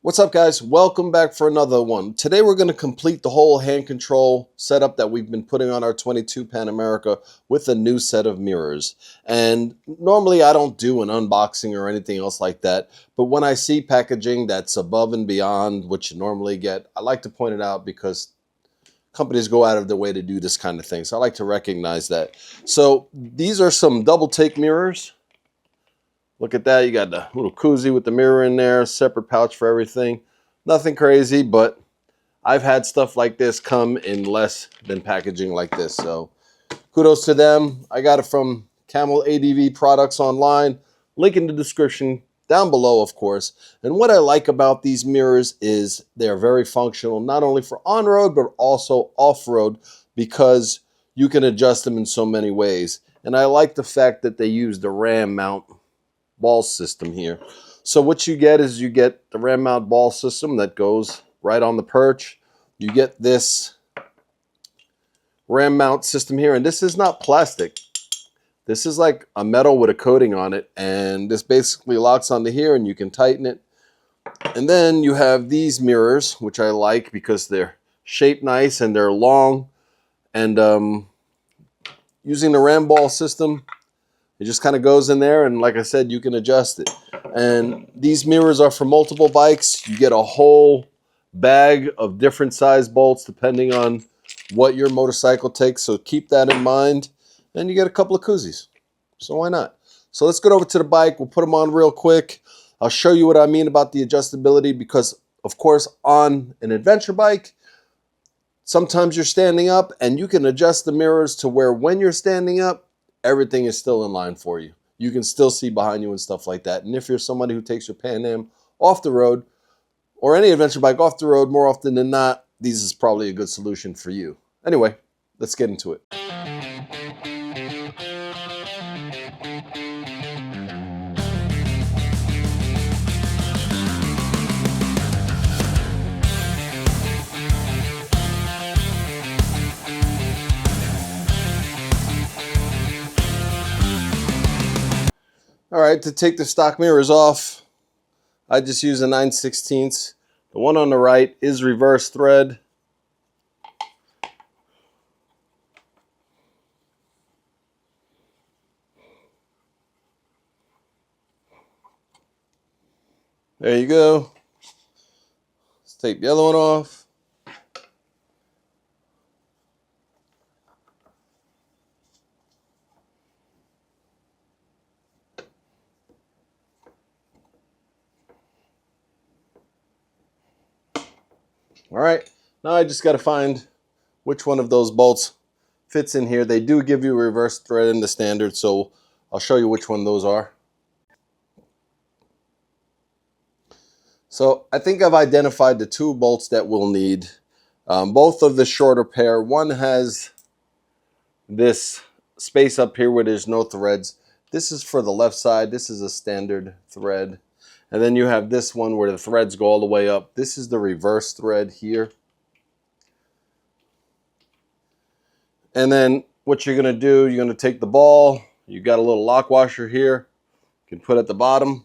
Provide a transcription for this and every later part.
What's up, guys? Welcome back for another one. Today we're going to complete the whole hand control setup that we've been putting on our 22 Pan America with a new set of mirrors. And normally I don't do an unboxing or anything else like that, but when I see packaging that's above and beyond what you normally get, I like to point it out because companies go out of their way to do this kind of thing. So I like to recognize that. So these are some double take mirrors. Look at that, you got the little koozie with the mirror in there, separate pouch for everything. Nothing crazy, but I've had stuff like this come in less than packaging like this. So kudos to them. I got it from Camel ADV products online. Link in the description down below, of course. And what I like about these mirrors is they're very functional, not only for on-road, but also off-road, because you can adjust them in so many ways. And I like the fact that they use the ram mount ball system here. So what you get is you get the ram mount ball system that goes right on the perch. You get this ram mount system here, and this is not plastic. This is like a metal with a coating on it, and this basically locks onto here and you can tighten it. And then you have these mirrors, which I like because they're shaped nice and they're long, and using the ram ball system, it just kind of goes in there, and like I said, you can adjust it. And these mirrors are for multiple bikes. You get a whole bag of different size bolts depending on what your motorcycle takes, so keep that in mind. And you get a couple of koozies, so why not? So let's get over to the bike. We'll put them on real quick. I'll show you what I mean about the adjustability because, of course, on an adventure bike, sometimes you're standing up and you can adjust the mirrors to where when you're standing up, everything is still in line for you. You can still see behind you and stuff like that. And if you're somebody who takes your Pan Am off the road or any adventure bike off the road, more often than not, these is probably a good solution for you. Anyway, let's get into it. All right, to take the stock mirrors off, I just use a 9/16. The one on the right is reverse thread. There you go. Let's take the other one off. All right, now I just got to find which one of those bolts fits in here. They do give you a reverse thread in the standard, so I'll show you which one those are. So I think I've identified the two bolts that we'll need. Both of the shorter pair. One has this space up here where there's no threads. This is for the left side. This is a standard thread. And then you have this one where the threads go all the way up. This is the reverse thread here. And then what you're going to do, you're going to take the ball. You got a little lock washer here. You can put at the bottom.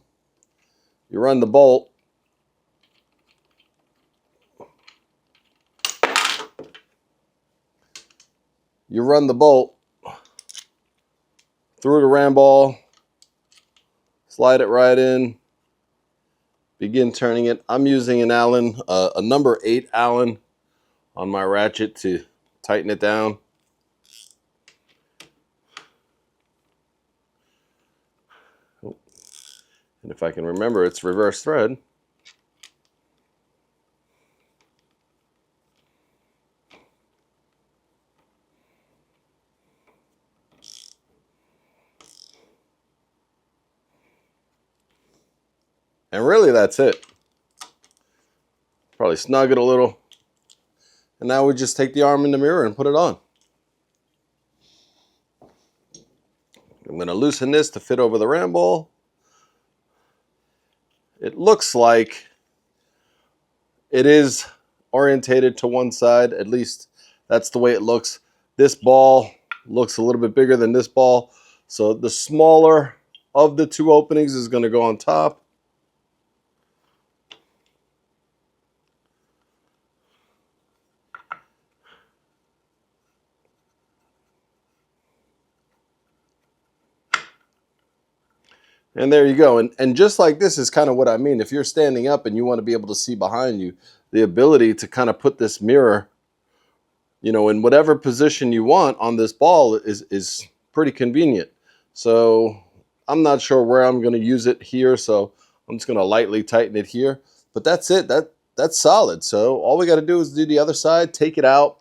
You run the bolt. You run the bolt through the ram ball. Slide it right in. Begin turning it. I'm using an Allen, a number 8 Allen on my ratchet to tighten it down. Oh. And if I can remember, it's reverse thread. And really, that's it. Probably snug it a little. And now we just take the arm in the mirror and put it on. I'm going to loosen this to fit over the ram ball. It looks like it is orientated to one side. At least that's the way it looks. This ball looks a little bit bigger than this ball. So the smaller of the two openings is going to go on top. And there you go. And just like this is kind of what I mean. If you're standing up and you want to be able to see behind you, the ability to kind of put this mirror, you know, in whatever position you want on this ball is pretty convenient. So I'm not sure where I'm going to use it here, so I'm just going to lightly tighten it here. But that's it. That's solid. So all we got to do is do the other side, take it out,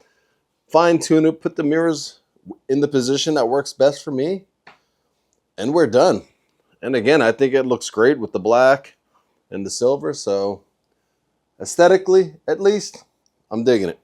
fine tune it, put the mirrors in the position that works best for me, and we're done. And again, I think it looks great with the black and the silver. So aesthetically, at least, I'm digging it.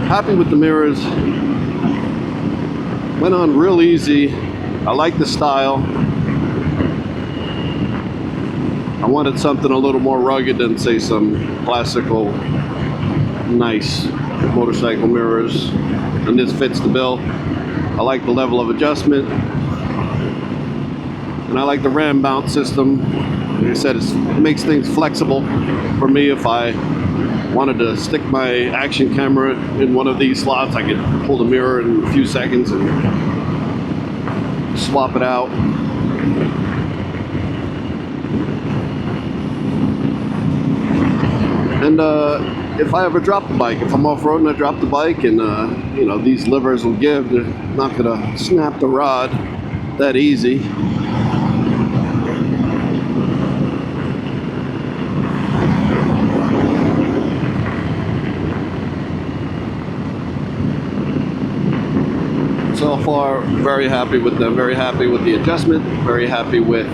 Happy with the mirrors. Went on real easy. I like the style. I wanted something a little more rugged than, say, some classical nice motorcycle mirrors, and this fits the bill. I like the level of adjustment, and I like the ram mount system. Like I said, it makes things flexible for me. If I wanted to stick my action camera in one of these slots, I could pull the mirror in a few seconds and swap it out. And if I ever drop the bike, if I'm off-road and I drop the bike and you know, these livers will give, they're not gonna snap the rod that easy. So far, very happy with them, very happy with the adjustment, very happy with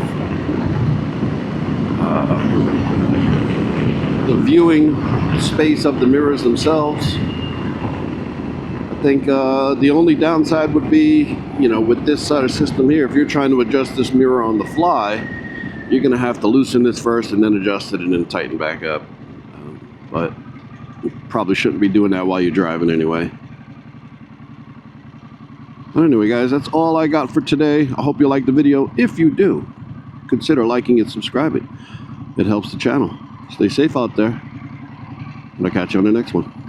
the viewing space of the mirrors themselves. I think the only downside would be, you know, with this sort of system here, if you're trying to adjust this mirror on the fly, you're gonna have to loosen this first and then adjust it and then tighten back up. But you probably shouldn't be doing that while you're driving anyway. But anyway, guys, that's all I got for today. I hope you liked the video. If you do, consider liking and subscribing. It helps the channel. Stay safe out there, and I'll catch you on the next one.